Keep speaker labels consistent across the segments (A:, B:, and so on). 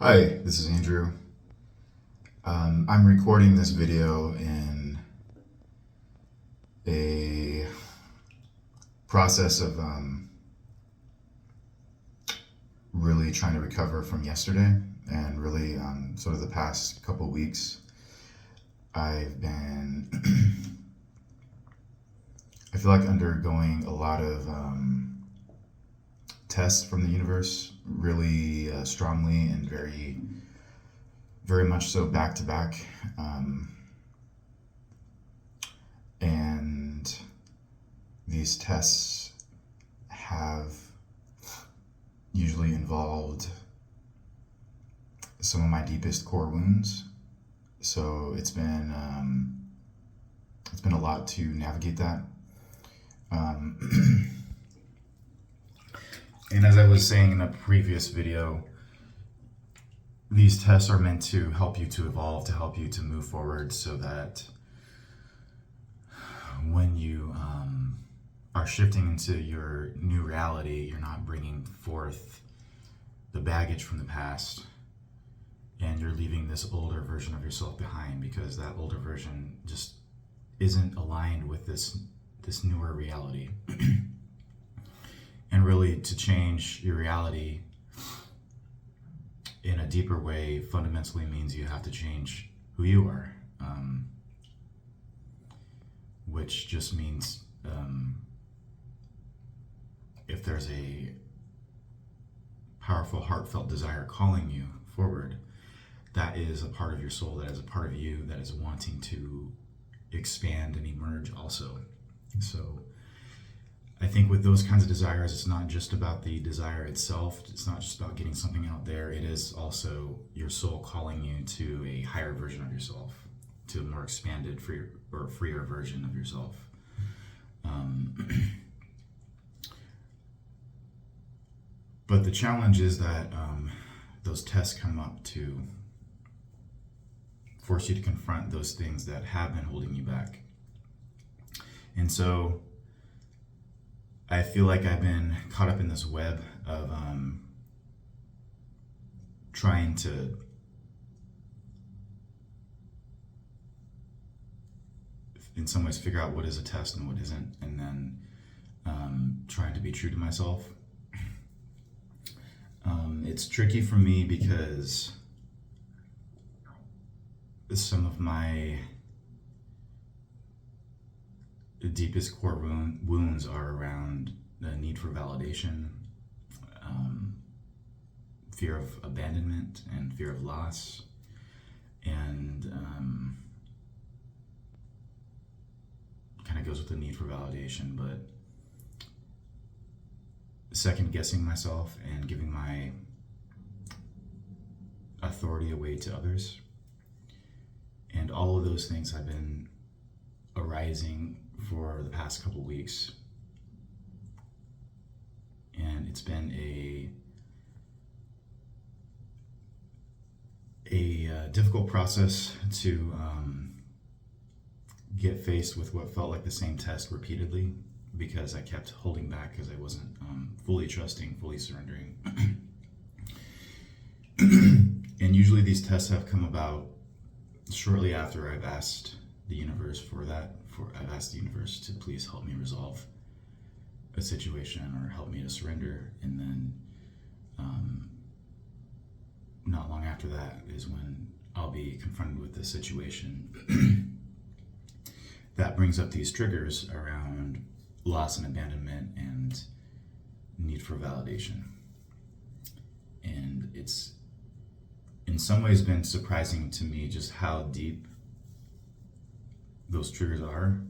A: Hi, this is Andrew. I'm recording this video in a process of really trying to recover from yesterday, and really sort of the past couple weeks. I've been, I feel like undergoing a lot of tests from the universe, really strongly and very much so back to back. And these tests have usually involved some of my deepest core wounds. So it's been a lot to navigate that. And as I was saying in a previous video, these tests are meant to help you to evolve, to help you to move forward, so that when you are shifting into your new reality, you're not bringing forth the baggage from the past, and you're leaving this older version of yourself behind, because that older version just isn't aligned with this newer reality. And really, to change your reality in a deeper way fundamentally means you have to change who you are, which just means if there's a powerful, heartfelt desire calling you forward, that is a part of your soul, that is a part of you that is wanting to expand and emerge also. So I think with those kinds of desires, it's not just about the desire itself. It's not just about getting something out there. It is also your soul calling you to a higher version of yourself, to a more expanded, freer version of yourself. But the challenge is that those tests come up to force you to confront those things that have been holding you back. And so I feel like I've been caught up in this web of trying to in some ways figure out what is a test and what isn't, and then trying to be true to myself. It's tricky for me because some of my deepest core wounds are around the need for validation, fear of abandonment and fear of loss, and kind of goes with the need for validation, but second guessing myself and giving my authority away to others. And all of those things have been arising for the past couple weeks, and it's been a difficult process to get faced with what felt like the same test repeatedly, because I kept holding back because I wasn't fully trusting, fully surrendering. And usually these tests have come about shortly after I've asked the universe for that. I've asked the universe to please help me resolve a situation or help me to surrender, and then not long after that is when I'll be confronted with the situation that brings up these triggers around loss and abandonment and need for validation. And it's in some ways been surprising to me just how deep those triggers are,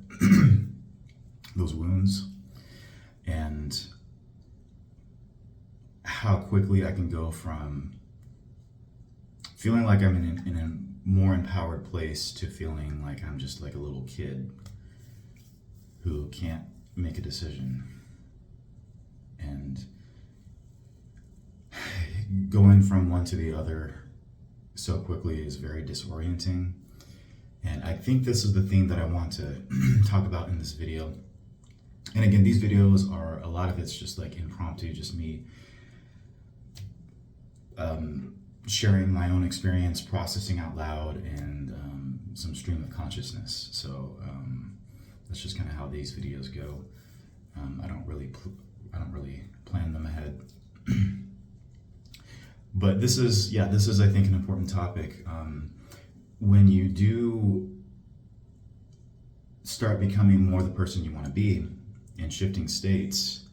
A: those wounds, and how quickly I can go from feeling like I'm in a more empowered place to feeling like I'm just like a little kid who can't make a decision. And going from one to the other so quickly is very disorienting. And I think this is the theme that I want to talk about in this video. And again, these videos are, a lot of it's just like impromptu, just me sharing my own experience, processing out loud, and some stream of consciousness. So that's just kind of how these videos go. I don't really plan them ahead. But this is I think an important topic. When you do start becoming more the person you want to be in shifting states,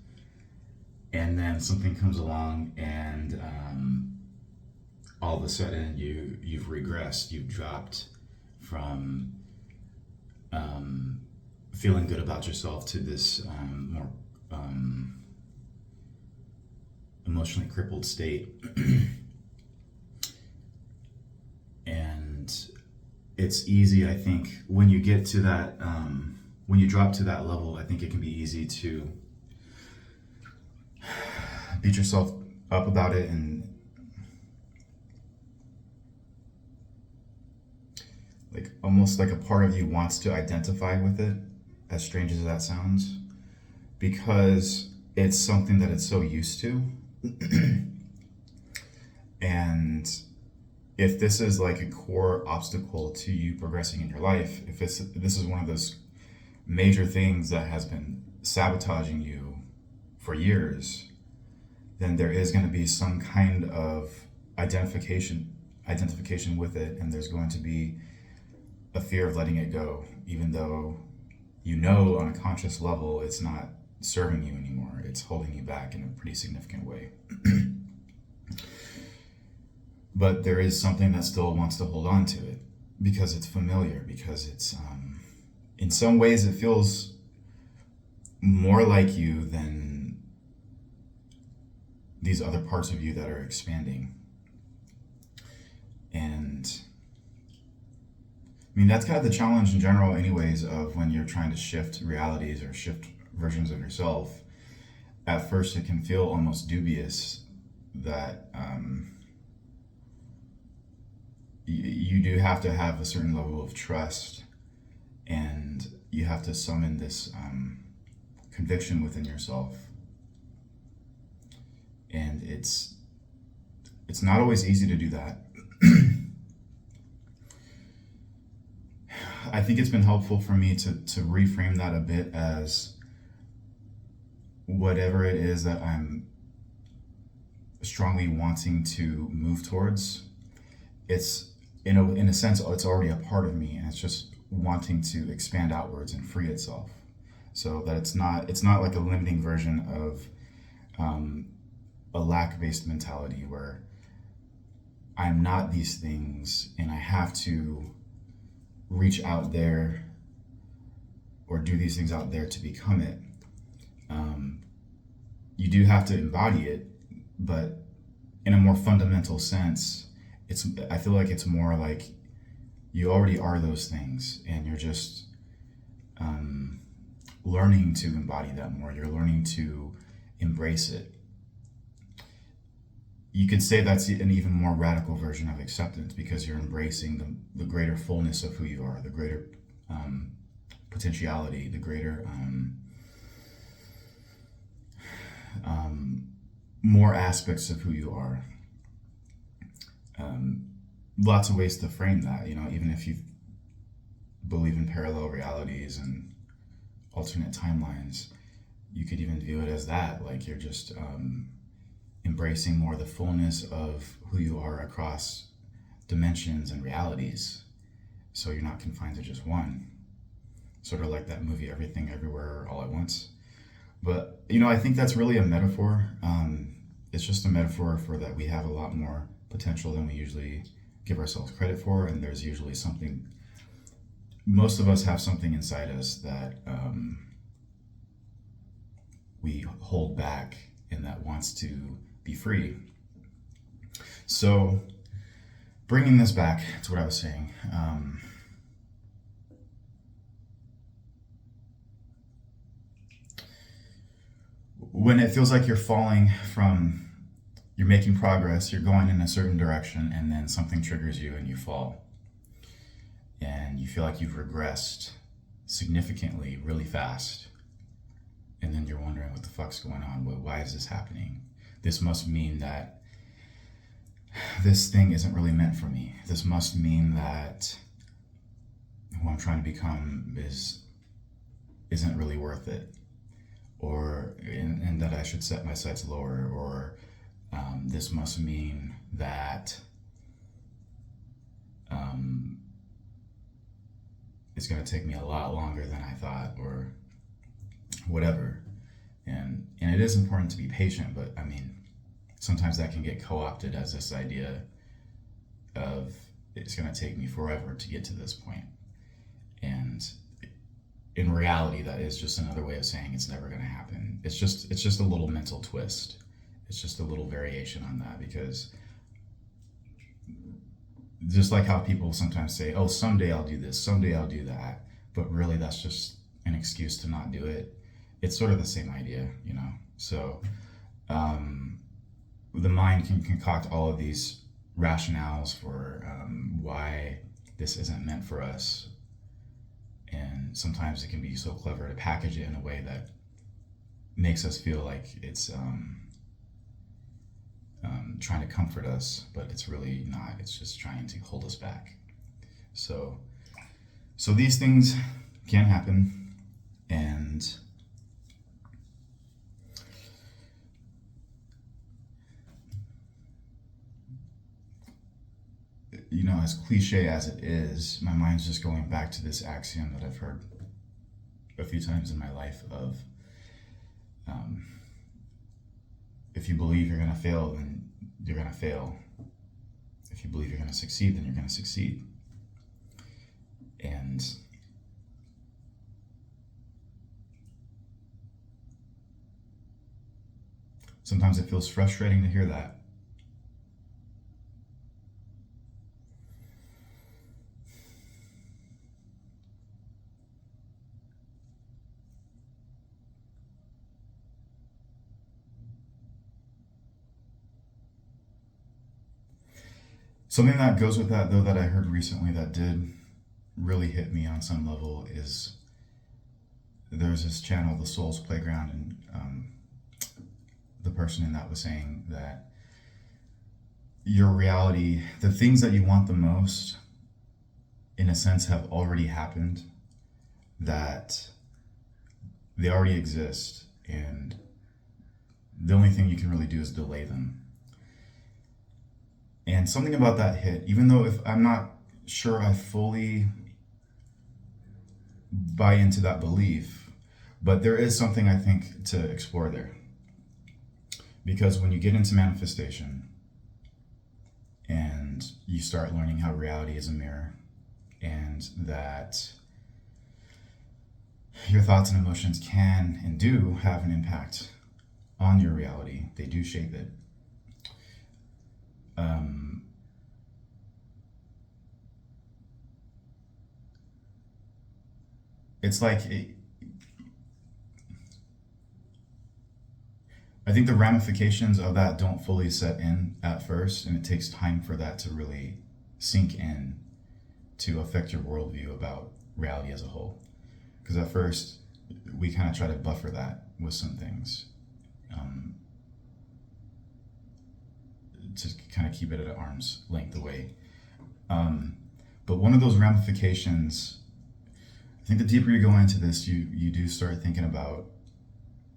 A: and then something comes along and all of a sudden you've regressed, you've dropped from feeling good about yourself to this more emotionally crippled state. And it's easy, I think, when you get to that, when you drop to that level, I think it can be easy to beat yourself up about it, and like almost like a part of you wants to identify with it, as strange as that sounds, because it's something that it's so used to. And if this is like a core obstacle to you progressing in your life, if this is one of those major things that has been sabotaging you for years, then there is going to be some kind of identification with it, and there's going to be a fear of letting it go, even though you know on a conscious level it's not serving you anymore. It's holding you back in a pretty significant way. But there is something that still wants to hold on to it because it's familiar, because it's in some ways it feels more like you than these other parts of you that are expanding. And I mean, that's kind of the challenge in general anyways, of when you're trying to shift realities or shift versions of yourself. At first it can feel almost dubious that you do have to have a certain level of trust, and you have to summon this conviction within yourself. And it's not always easy to do that. I think it's been helpful for me to reframe that a bit as whatever it is that I'm strongly wanting to move towards, it's in a sense it's already a part of me, and it's just wanting to expand outwards and free itself, so that it's not like a limiting version of a lack-based mentality where I'm not these things and I have to reach out there or do these things out there to become it. You do have to embody it, but in a more fundamental sense, I feel like it's more like you already are those things, and you're just learning to embody that more. You're learning to embrace it. You could say that's an even more radical version of acceptance, because you're embracing the greater fullness of who you are, the greater potentiality, the greater more aspects of who you are. Lots of ways to frame that, even if you believe in parallel realities and alternate timelines, you could even view it as that, like you're just embracing more the fullness of who you are across dimensions and realities. So you're not confined to just one, sort of like that movie Everything Everywhere All at Once. But I think that's really a metaphor. It's just a metaphor for that we have a lot more potential than we usually give ourselves credit for, and there's usually something, most of us have something inside us that we hold back and that wants to be free. So bringing this back to what I was saying, when it feels like you're making progress, you're going in a certain direction, and then something triggers you and you fall. And you feel like you've regressed significantly, really fast. And then you're wondering what the fuck's going on? Why is this happening? This must mean that this thing isn't really meant for me. This must mean that who I'm trying to become isn't really worth it, or and that I should set my sights lower, or this must mean that it's going to take me a lot longer than I thought, or whatever. And it is important to be patient, but I mean, sometimes that can get co-opted as this idea of it's going to take me forever to get to this point. And in reality, that is just another way of saying it's never going to happen. It's just a little mental twist. It's just a little variation on that, because just like how people sometimes say, oh, someday I'll do this, someday I'll do that, but really that's just an excuse to not do it. It's sort of the same idea, you know? So the mind can concoct all of these rationales for why this isn't meant for us. And sometimes it can be so clever to package it in a way that makes us feel like it's trying to comfort us, but it's really not. It's just trying to hold us back. So these things can happen, and you know, as cliche as it is, my mind's just going back to this axiom that I've heard a few times in my life of if you believe you're going to fail, then you're going to fail. If you believe you're going to succeed, then you're going to succeed. And sometimes it feels frustrating to hear that. Something that goes with that, though, that I heard recently that did really hit me on some level is there's this channel, The Soul's Playground, and the person in that was saying that your reality, the things that you want the most, in a sense, have already happened, that they already exist, and the only thing you can really do is delay them. And something about that hit, even though if I'm not sure I fully buy into that belief, but there is something I think to explore there. Because when you get into manifestation and you start learning how reality is a mirror, and that your thoughts and emotions can and do have an impact on your reality, they do shape it. It's like I think the ramifications of that don't fully set in at first, and it takes time for that to really sink in to affect your worldview about reality as a whole. Because at first, we kind of try to buffer that with some things to kind of keep it at arm's length away. But one of those ramifications, I think the deeper you go into this, you do start thinking about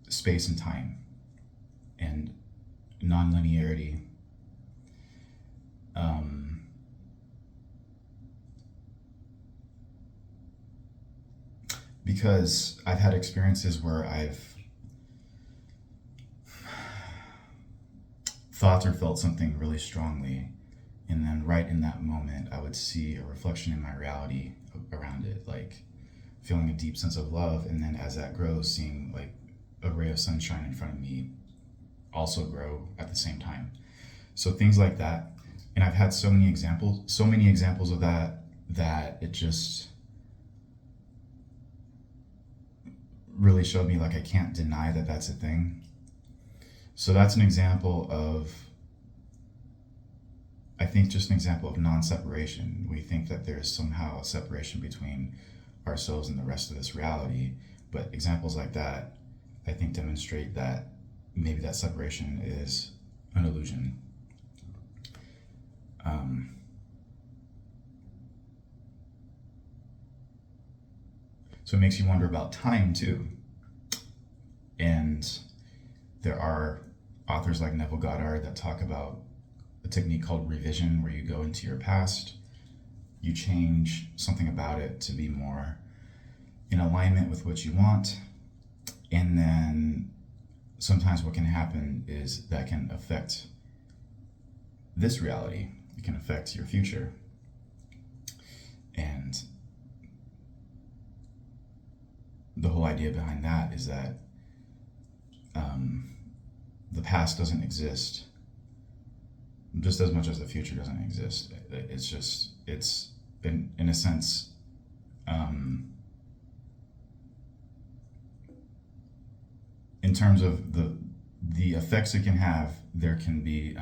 A: space and time and non-linearity. Because I've had experiences where I've thought or felt something really strongly, and then right in that moment I would see a reflection in my reality around it, like feeling a deep sense of love, and then as that grows, seeing like a ray of sunshine in front of me also grow at the same time. So things like that. And I've had so many examples of that it just really showed me like I can't deny that that's a thing. So that's an example of, I think, just an example of non-separation. We think that there's somehow a separation between ourselves and the rest of this reality, but examples like that, I think, demonstrate that maybe that separation is an illusion. So it makes you wonder about time too. And there are authors like Neville Goddard that talk about a technique called revision, where you go into your past, you change something about it to be more in alignment with what you want, and then sometimes what can happen is that can affect this reality. It can affect your future. And the whole idea behind that is that the past doesn't exist just as much as the future doesn't exist. It's in a sense, in terms of the effects it can have, there can be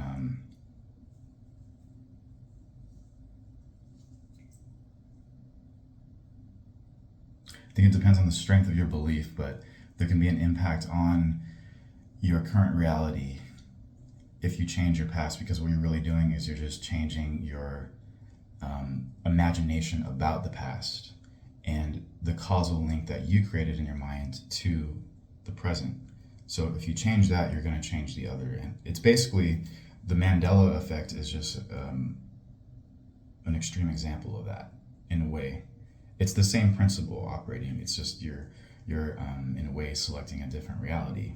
A: I think it depends on the strength of your belief, but there can be an impact on your current reality if you change your past, because what you're really doing is you're just changing your imagination about the past and the causal link that you created in your mind to the present. So if you change that, you're going to change the other. And it's basically, the Mandela effect is just an extreme example of that in a way. It's the same principle operating. It's just you're in a way selecting a different reality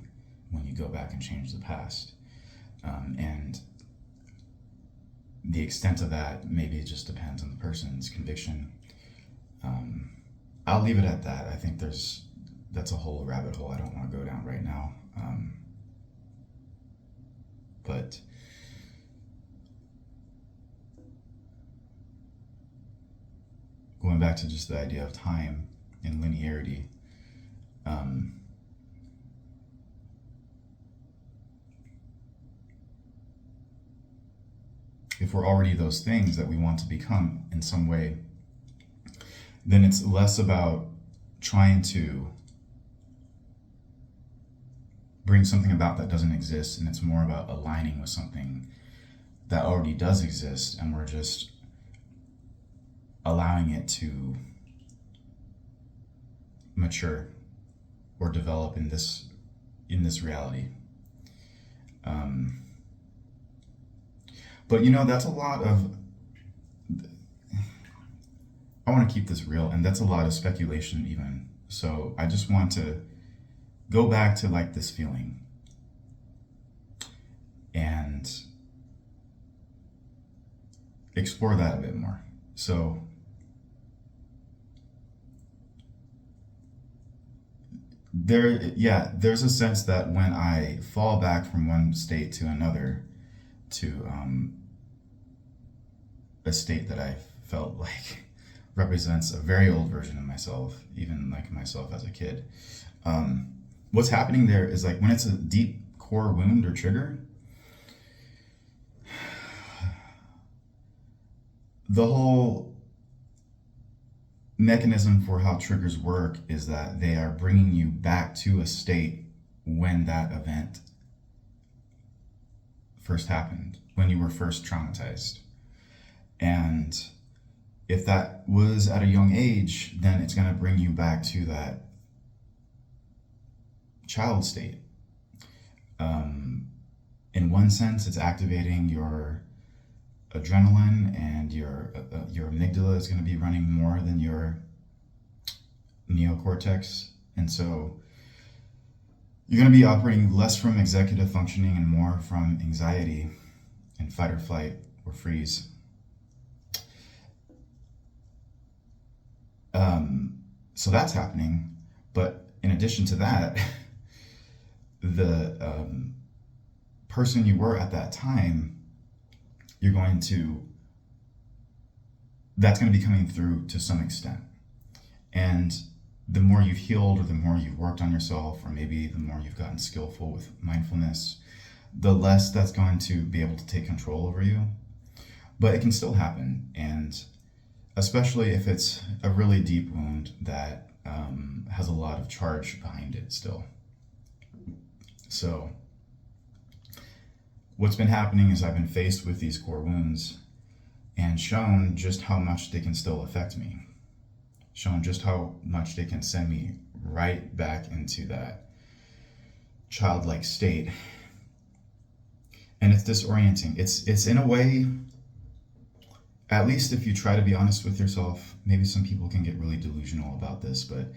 A: when you go back and change the past. And the extent of that, maybe it just depends on the person's conviction. I'll leave it at that. I think that's a whole rabbit hole I don't want to go down right now. But going back to just the idea of time and linearity, if we're already those things that we want to become in some way, then it's less about trying to bring something about that doesn't exist, and it's more about aligning with something that already does exist, and we're just allowing it to mature or develop in this reality. But that's a lot of, I want to keep this real, and that's a lot of speculation even. So I just want to go back to like this feeling and explore that a bit more. So there's a sense that when I fall back from one state to another, to a state that I felt like represents a very old version of myself, even like myself as a kid. What's happening there is like when it's a deep core wound or trigger, the whole mechanism for how triggers work is that they are bringing you back to a state when that event first happened, when you were first traumatized. And if that was at a young age, then it's going to bring you back to that child state. In one sense, it's activating your adrenaline, and your amygdala is going to be running more than your neocortex. And so you're going to be operating less from executive functioning and more from anxiety and fight or flight or freeze. So that's happening. But in addition to that, the person you were at that time, that's going to be coming through to some extent. And the more you've healed, or the more you've worked on yourself, or maybe the more you've gotten skillful with mindfulness, the less that's going to be able to take control over you. But it can still happen, and especially if it's a really deep wound that has a lot of charge behind it still. So what's been happening is I've been faced with these core wounds, and shown just how much they can still affect me, shown just how much they can send me right back into that childlike state. And it's disorienting. It's in a way, at least if you try to be honest with yourself, maybe some people can get really delusional about this, but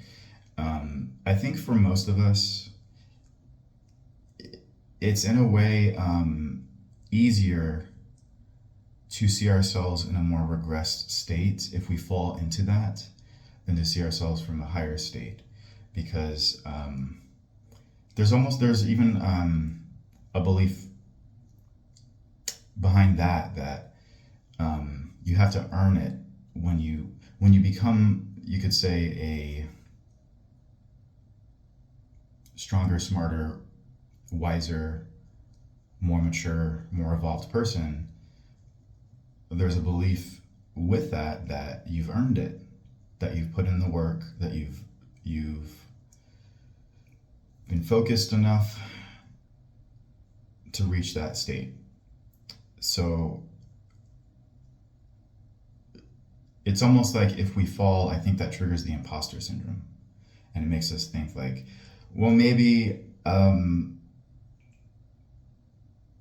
A: I think for most of us, it's in a way easier to see ourselves in a more regressed state if we fall into that than to see ourselves from a higher state, because there's even a belief behind that you have to earn it when you become, you could say, a stronger, smarter, wiser, more mature, more evolved person. There's a belief with that you've earned it, that you've put in the work, that you've been focused enough to reach that state. So it's almost like if we fall, I think that triggers the imposter syndrome, and it makes us think like, well, maybe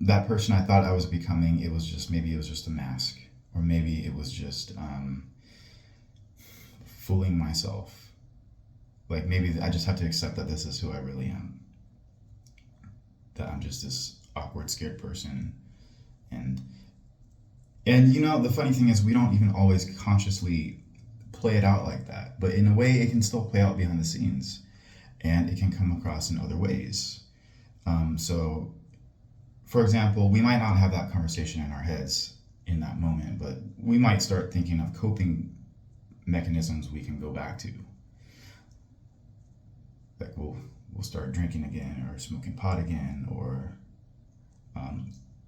A: that person I thought I was becoming, maybe it was just a mask, or maybe it was just fooling myself. Like maybe I just have to accept that this is who I really am, that I'm just this awkward, scared person. And the funny thing is, we don't even always consciously play it out like that, but in a way it can still play out behind the scenes, and it can come across in other ways. So for example, we might not have that conversation in our heads in that moment, but we might start thinking of coping mechanisms we can go back to. Like we'll start drinking again, or smoking pot again, or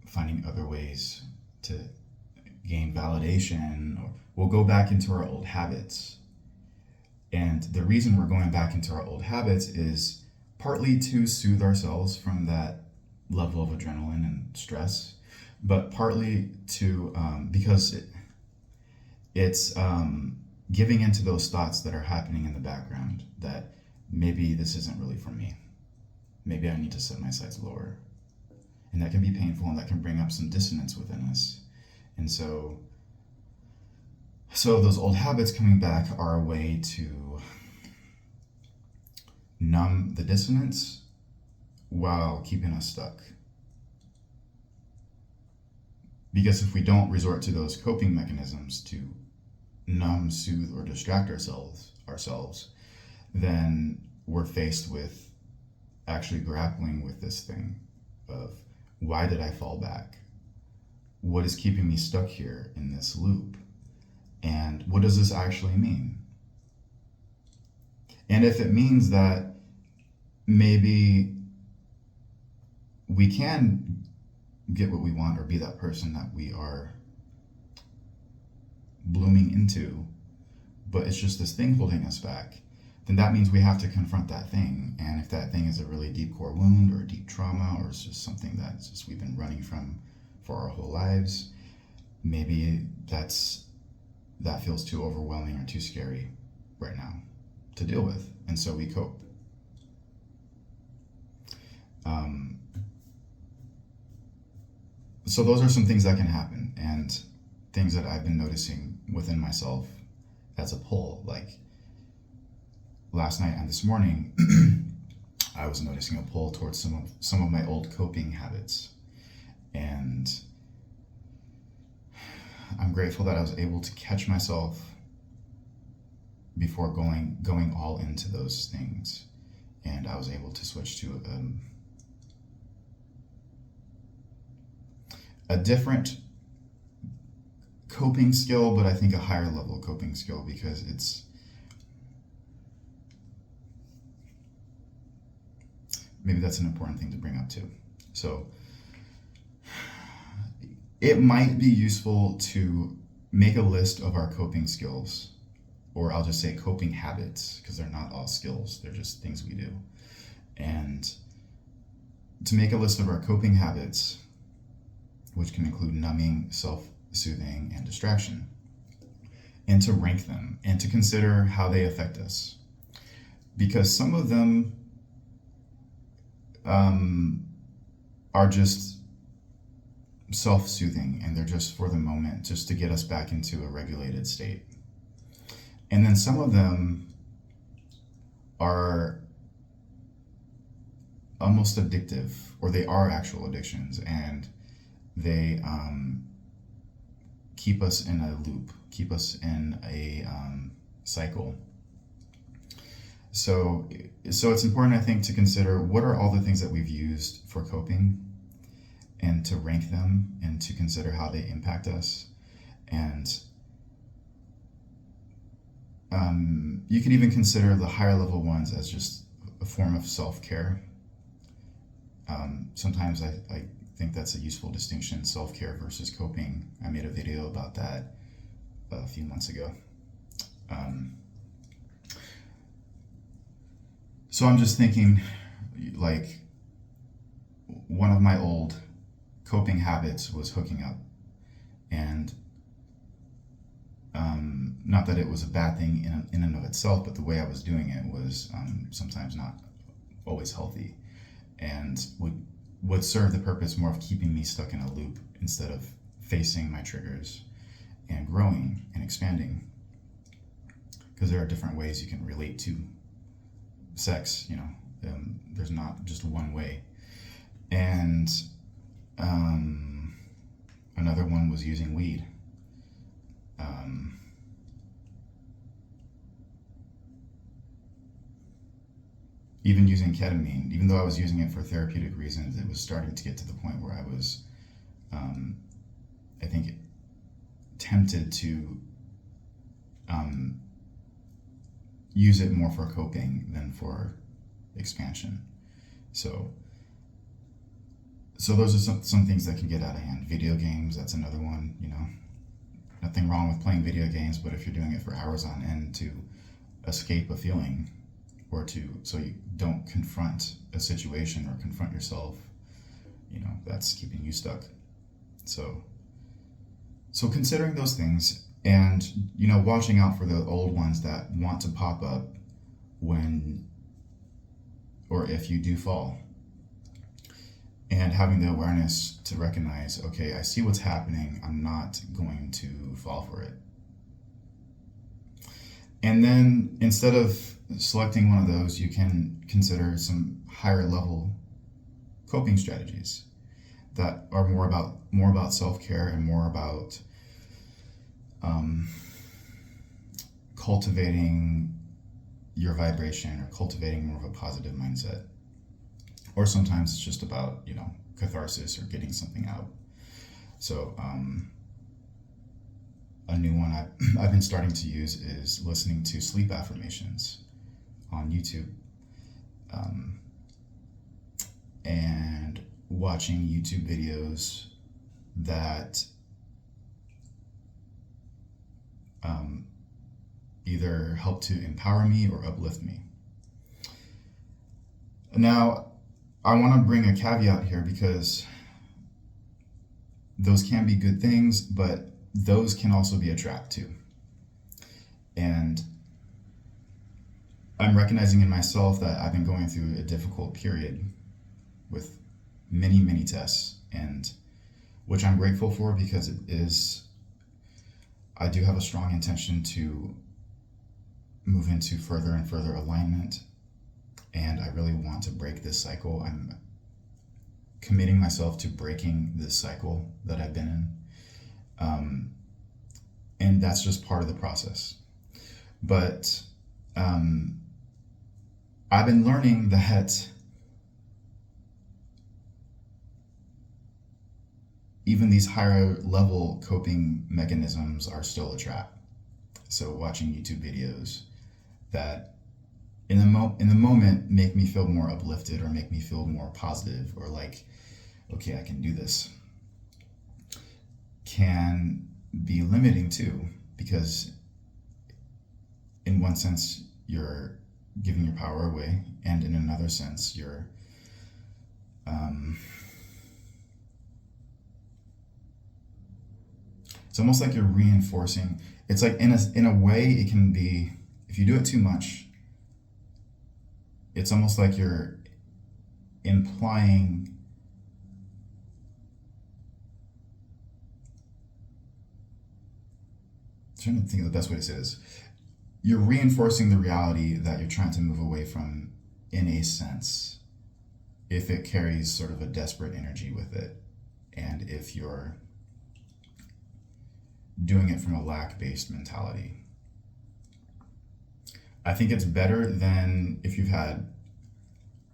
A: finding other ways to gain validation, or we'll go back into our old habits. And the reason we're going back into our old habits is partly to soothe ourselves from that level of adrenaline and stress, but partly to because it's giving into those thoughts that are happening in the background, that maybe this isn't really for me. Maybe I need to set my sights lower. And that can be painful, and that can bring up some dissonance within us. And so those old habits coming back are a way to numb the dissonance while keeping us stuck. Because if we don't resort to those coping mechanisms to numb, soothe, or distract ourselves, then we're faced with actually grappling with this thing of, why did I fall back? What is keeping me stuck here in this loop? And what does this actually mean? And if it means that maybe we can get what we want, or be that person that we are blooming into, but it's just this thing holding us back, then that means we have to confront that thing. And if that thing is a really deep core wound, or a deep trauma, or it's just something that's just we've been running from for our whole lives, maybe that feels too overwhelming or too scary right now to deal with, and so we cope. So those are some things that can happen, and things that I've been noticing within myself as a pull. Like last night and this morning, I was noticing a pull towards some of my old coping habits, and I'm grateful that I was able to catch myself before going all into those things, and I was able to switch to a different coping skill, but I think a higher level coping skill, because it's maybe that's an important thing to bring up too. So it might be useful to make a list of our coping skills, or I'll just say coping habits, because they're not all skills, they're just things we do. And to make a list of our coping habits, which can include numbing, soothing, and distraction, and to rank them and to consider how they affect us. Because some of them are just self-soothing, and they're just for the moment, just to get us back into a regulated state. And then some of them are almost addictive, or they are actual addictions, and they keep us in a loop, keep us in a cycle. So it's important, I think, to consider what are all the things that we've used for coping, and to rank them, and to consider how they impact us. And you can even consider the higher level ones as just a form of self-care. Sometimes I think that's a useful distinction, self-care versus coping. I made a video about that a few months ago. So I'm just thinking, like, one of my old coping habits was hooking up. And not that it was a bad thing in and of itself, but the way I was doing it was sometimes not always healthy, and would serve the purpose more of keeping me stuck in a loop instead of facing my triggers and growing and expanding. Because there are different ways you can relate to sex, you know. There's not just one way. And another one was using weed. Even using ketamine, even though I was using it for therapeutic reasons, it was starting to get to the point where I was, I think, tempted to use it more for coping than for expansion. So those are some things that can get out of hand. Video games, that's another one, you know. Nothing wrong with playing video games, but if you're doing it for hours on end to escape a feeling, or so you don't confront a situation or confront yourself, you know, that's keeping you stuck. So considering those things, and, you know, watching out for the old ones that want to pop up when, or if you do fall, and having the awareness to recognize, okay, I see what's happening, I'm not going to fall for it. And then instead of selecting one of those, you can consider some higher level coping strategies that are more about self-care and more about cultivating your vibration, or cultivating more of a positive mindset. Or sometimes it's just about, you know, catharsis or getting something out. So a new one I've been starting to use is listening to sleep affirmations on YouTube, and watching YouTube videos that either help to empower me or uplift me. Now, I want to bring a caveat here, because those can be good things, but those can also be a trap too. And I'm recognizing in myself that I've been going through a difficult period with many, many tests, and which I'm grateful for, because I do have a strong intention to move into further and further alignment, and I really want to break this cycle. I'm committing myself to breaking this cycle that I've been in, and that's just part of the process. But I've been learning that even these higher level coping mechanisms are still a trap. So watching YouTube videos that in the moment make me feel more uplifted, or make me feel more positive, or like, okay, I can do this, can be limiting too, because in one sense you're giving your power away, and in another sense you're It's almost like you're reinforcing. It's like in a way it can be, if you do it too much, it's almost like you're implying I'm trying to think of the best way to say this. You're reinforcing the reality that you're trying to move away from in a sense, if it carries sort of a desperate energy with it, and if you're doing it from a lack-based mentality. I think it's better than if you've had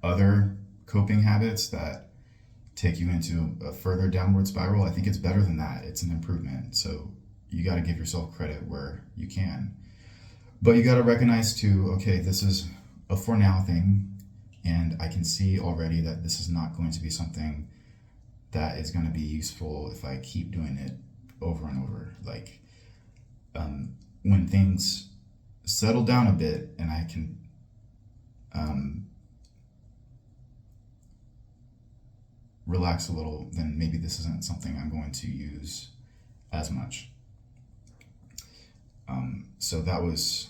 A: other coping habits that take you into a further downward spiral. I think it's better than that. It's an improvement. So you got to give yourself credit where you can. But you got to recognize too, okay, this is a for now thing, and I can see already that this is not going to be something that is going to be useful if I keep doing it over and over. Like when things settle down a bit and I can relax a little, then maybe this isn't something I'm going to use as much. So that was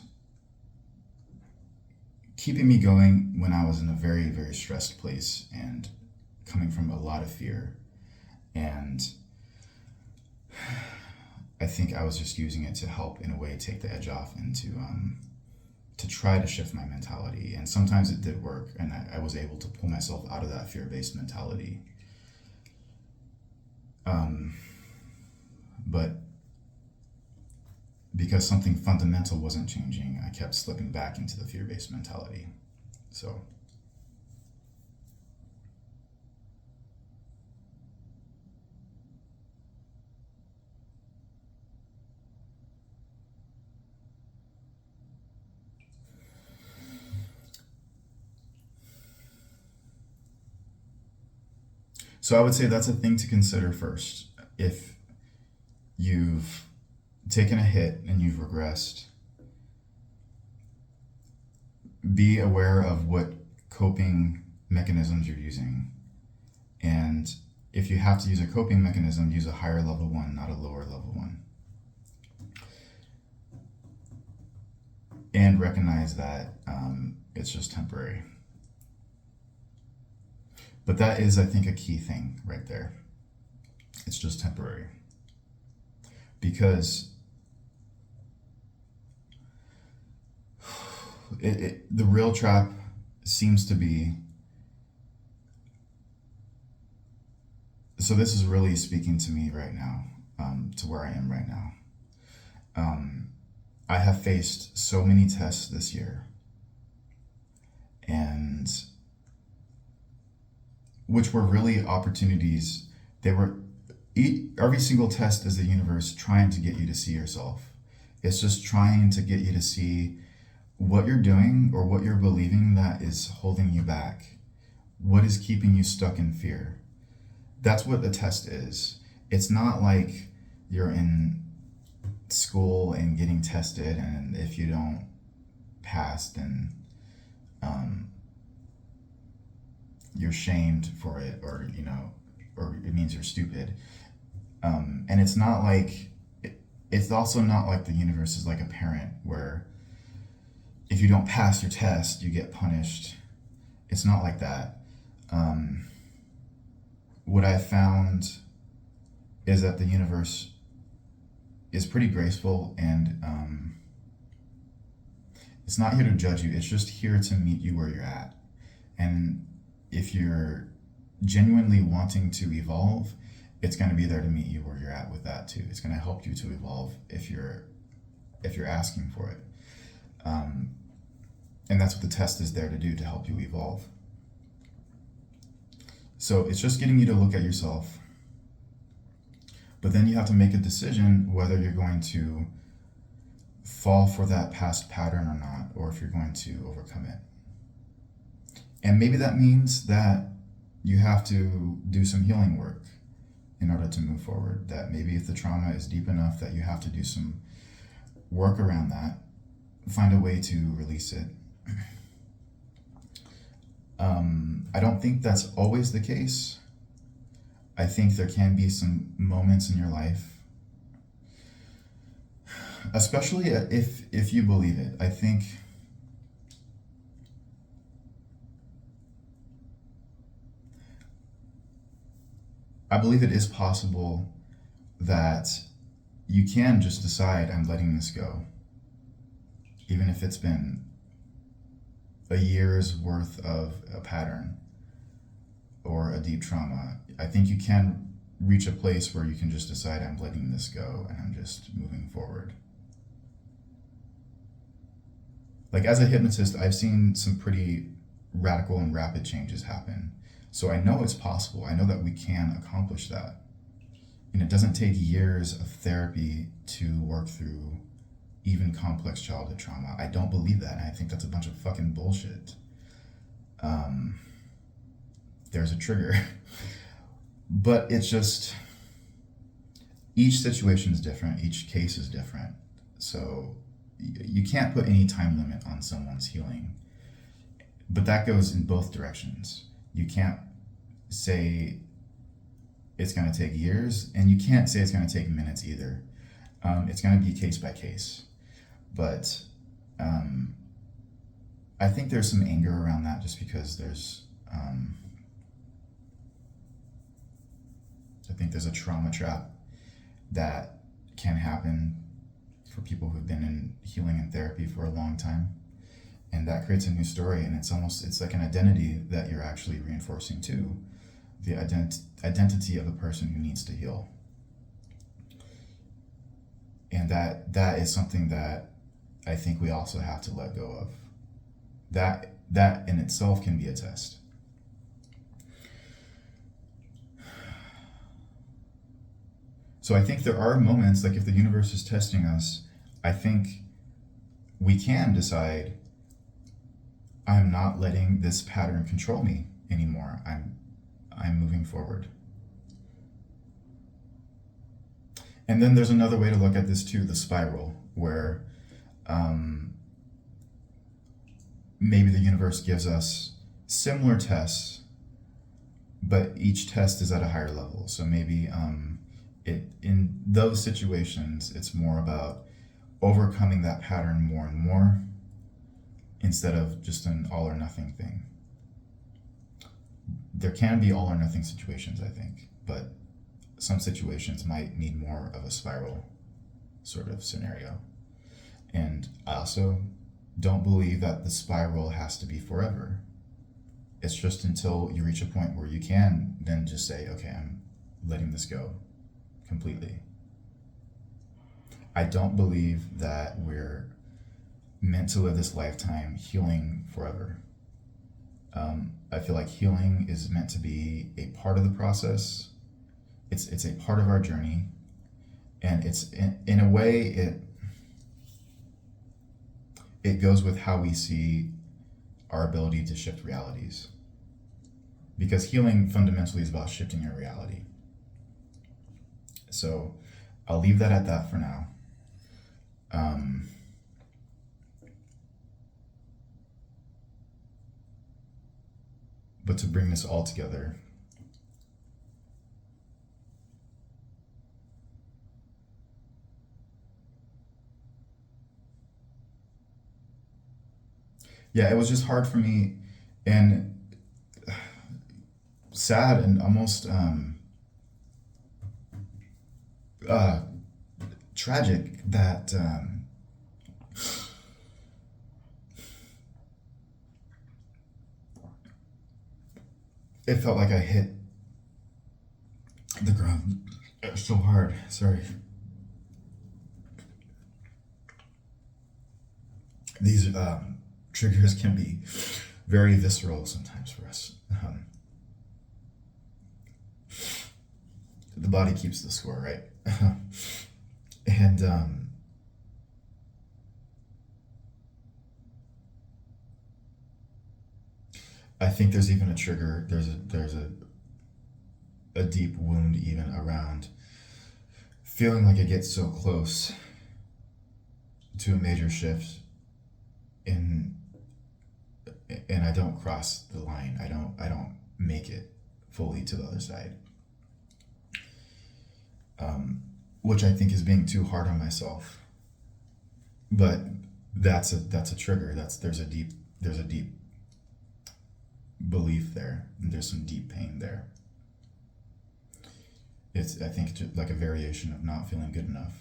A: keeping me going when I was in a very, very stressed place and coming from a lot of fear. And I think I was just using it to help, in a way, take the edge off and to try to shift my mentality. And sometimes it did work, and I was able to pull myself out of that fear-based mentality. But because something fundamental wasn't changing, I kept slipping back into the fear-based mentality. So I would say that's a thing to consider first. If you've taken a hit and you've regressed, be aware of what coping mechanisms you're using. And if you have to use a coping mechanism, use a higher level one, not a lower level one. And recognize that it's just temporary. But that is, I think, a key thing right there. It's just temporary. Because the real trap seems to be, so this is really speaking to me right now, to where I am right now. I have faced so many tests this year, and which were really opportunities. They were, every single test is the universe trying to get you to see yourself. It's just trying to get you to see what you're doing or what you're believing that is holding you back. What is keeping you stuck in fear? That's what the test is. It's not like you're in school and getting tested, and if you don't pass, then you're shamed for it, or or it means you're stupid. And it's not like, it's also not like the universe is like a parent where if you don't pass your test, you get punished. It's not like that. What I found is that the universe is pretty graceful, and it's not here to judge you. It's just here to meet you where you're at. And if you're genuinely wanting to evolve, it's going to be there to meet you where you're at with that too. It's going to help you to evolve if you're asking for it. And that's what the test is there to do, to help you evolve. So it's just getting you to look at yourself. But then you have to make a decision whether you're going to fall for that past pattern or not, or if you're going to overcome it. And maybe that means that you have to do some healing work in order to move forward. That maybe if the trauma is deep enough that you have to do some work around that, find a way to release it. I don't think that's always the case. I think there can be some moments in your life especially if you believe it. I believe it is possible that you can just decide, I'm letting this go, even if it's been a year's worth of a pattern or a deep trauma. I think you can reach a place where you can just decide, I'm letting this go and I'm just moving forward. Like, as a hypnotist, I've seen some pretty radical and rapid changes happen. So I know it's possible. I know that we can accomplish that. And it doesn't take years of therapy to work through even complex childhood trauma. I don't believe that. And I think that's a bunch of fucking bullshit. There's a trigger. But it's just, each situation is different. Each case is different. So you can't put any time limit on someone's healing. But that goes in both directions. You can't say it's going to take years, and you can't say it's going to take minutes either. It's going to be case by case. But I think there's some anger around that, just because I think there's a trauma trap that can happen for people who've been in healing and therapy for a long time. And that creates a new story, and it's like an identity that you're actually reinforcing too. The identity of a person who needs to heal. And that is something that I think we also have to let go of. That in itself can be a test. So I think there are moments, like if the universe is testing us, I think we can decide, I'm not letting this pattern control me anymore. I'm moving forward. And then there's another way to look at this too, the spiral, where maybe the universe gives us similar tests, but each test is at a higher level. So maybe in those situations, it's more about overcoming that pattern more and more, instead of just an all or nothing thing. There can be all or nothing situations, I think, but some situations might need more of a spiral sort of scenario. And I also don't believe that the spiral has to be forever. It's just until you reach a point where you can then just say, okay, I'm letting this go completely. I don't believe that we're meant to live this lifetime healing forever. I feel like healing is meant to be a part of the process. It's a part of our journey, and it's in a way it goes with how we see our ability to shift realities. Because healing fundamentally is about shifting your reality. So I'll leave that at that for now. But to bring this all together, yeah, it was just hard for me, and sad, and almost tragic that it felt like I hit the ground so hard. Sorry. These triggers can be very visceral sometimes for us. The body keeps the score, right? And I think there's even a trigger. There's a deep wound even around feeling like I get so close to a major shift and I don't cross the line. I don't make it fully to the other side. Which I think is being too hard on myself. But that's a trigger. There's a deep belief there, and there's some deep pain there. It's, I think, like a variation of not feeling good enough.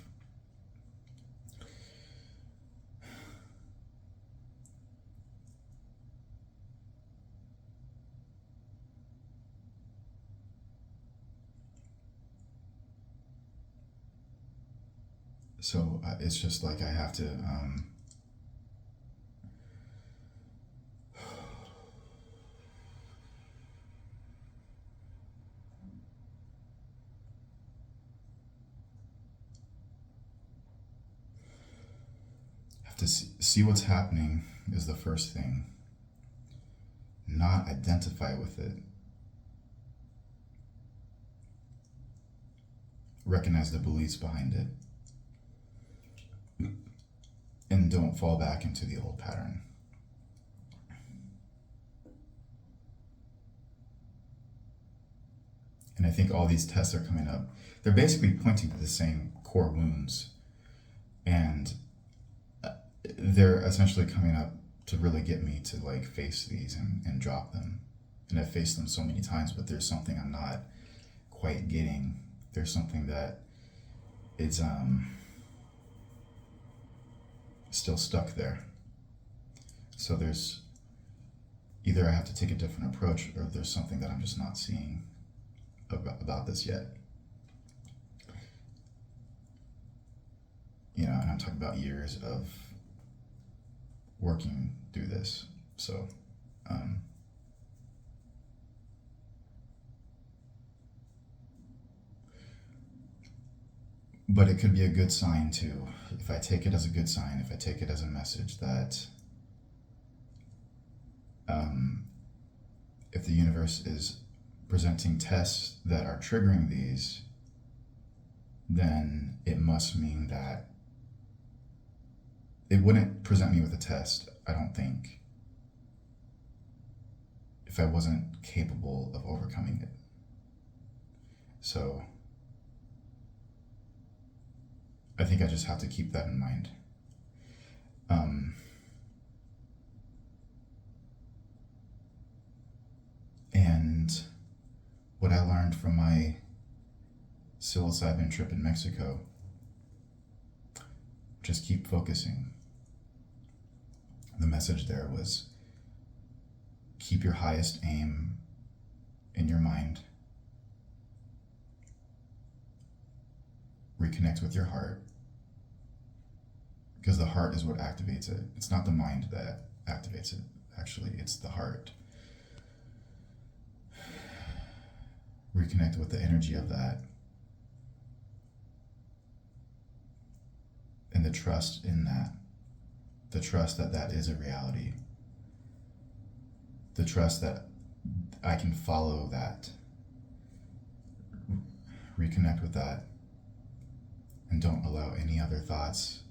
A: So it's just like I have to see what's happening is the first thing. Not identify with it. Recognize the beliefs behind it. And don't fall back into the old pattern. And I think all these tests are coming up. They're basically pointing to the same core wounds. And they're essentially coming up to really get me to like face these and drop them. And I've faced them so many times, but there's something I'm not quite getting. There's something that is still stuck there. So there's either I have to take a different approach, or there's something that I'm just not seeing about this yet. You know, and I'm talking about years of working through this. So but it could be a good sign too, if I take it as a good sign, if I take it as a message that if the universe is presenting tests that are triggering these, then it must mean that it wouldn't present me with a test, I don't think, if I wasn't capable of overcoming it. So I think I just have to keep that in mind. And what I learned from my psilocybin trip in Mexico, just keep focusing. The message there was keep your highest aim in your mind. Reconnect with your heart, because the heart is what activates it. It's not the mind that activates it, actually, it's the heart. Reconnect with the energy of that, and the trust in that, the trust that that is a reality, the trust that I can follow that. Reconnect with that, and don't allow any other thoughts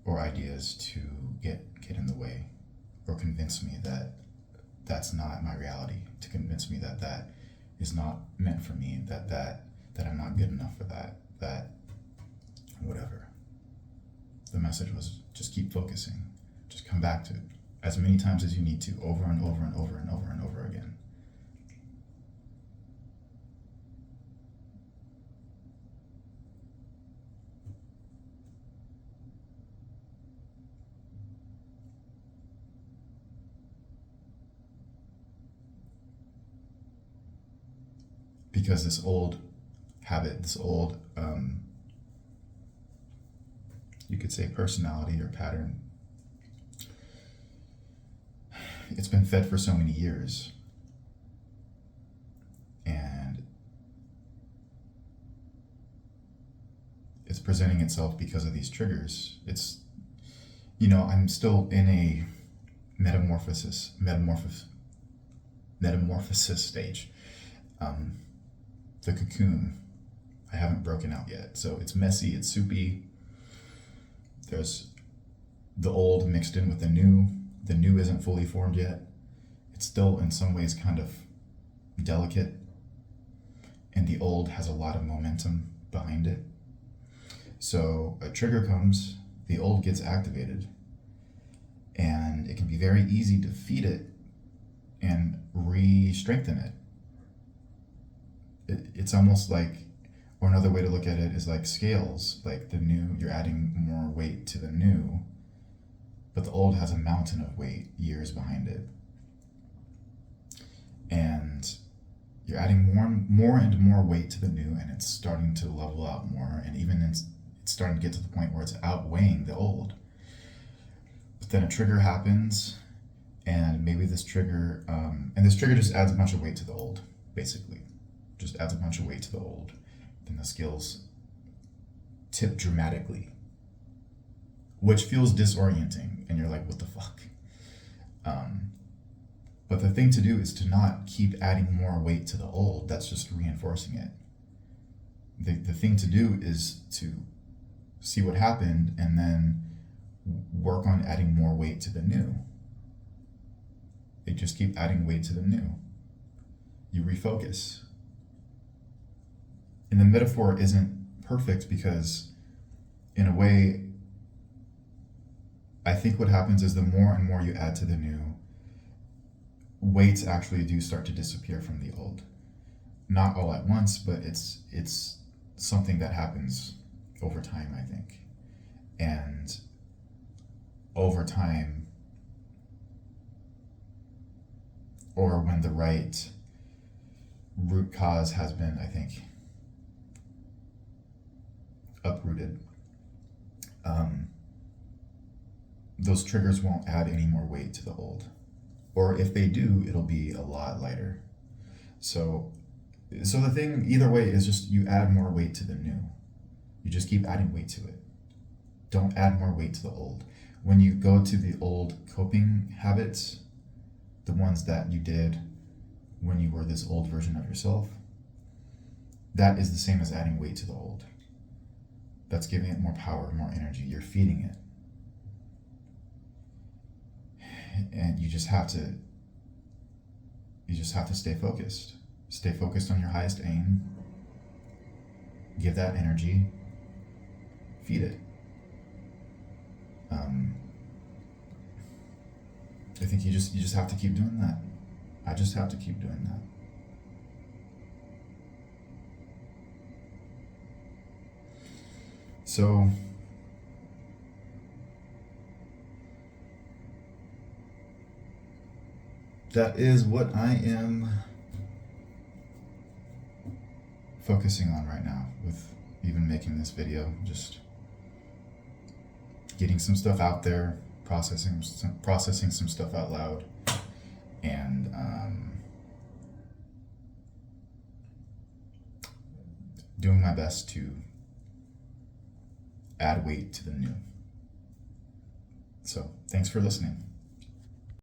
A: or ideas to get in the way, or convince me that that's not my reality, to convince me that that is not meant for me, that I'm not good enough for that whatever. The message was just keep focusing, just come back to it as many times as you need to, over and over and over and over and over again. Because this old habit, this old, you could say personality or pattern, it's been fed for so many years. And it's presenting itself because of these triggers. It's, you know, I'm still in a metamorphosis stage. The cocoon, I haven't broken out yet. So it's messy, it's soupy. There's the old mixed in with the new. The new isn't fully formed yet. It's still in some ways kind of delicate. And the old has a lot of momentum behind it. So a trigger comes, the old gets activated, and it can be very easy to feed it and re-strengthen it. It's almost like, or another way to look at it is like scales. Like the new, you're adding more weight to the new, but the old has a mountain of weight, years behind it. And you're adding more and more weight to the new, and it's starting to level out more, and even it's starting to get to the point where it's outweighing the old. But then a trigger happens, and maybe this trigger, and this trigger just adds a bunch of weight to the old, basically. Just adds a bunch of weight to the old. Then the scales tip dramatically, which feels disorienting, and you're like, what the fuck? But the thing to do is to not keep adding more weight to the old. That's just reinforcing it. The thing to do is to see what happened and then work on adding more weight to the new. They just keep adding weight to the new. You refocus. And the metaphor isn't perfect because, in a way, I think what happens is the more and more you add to the new, weights actually do start to disappear from the old. Not all at once, but it's something that happens over time, I think. And over time, or when the right root cause has been, I think, uprooted, those triggers won't add any more weight to the old. Or if they do, it'll be a lot lighter. So the thing, either way, is just you add more weight to the new. You just keep adding weight to it. Don't add more weight to the old. When you go to the old coping habits, the ones that you did when you were this old version of yourself, that is the same as adding weight to the old. That's giving it more power, more energy. You're feeding it. And you just have to stay focused. Stay focused on your highest aim. Give that energy. Feed it. I think you just have to keep doing that. I just have to keep doing that. So that is what I am focusing on right now with even making this video. Just getting some stuff out there, processing some stuff out loud, and doing my best to add weight to the new. So thanks for listening.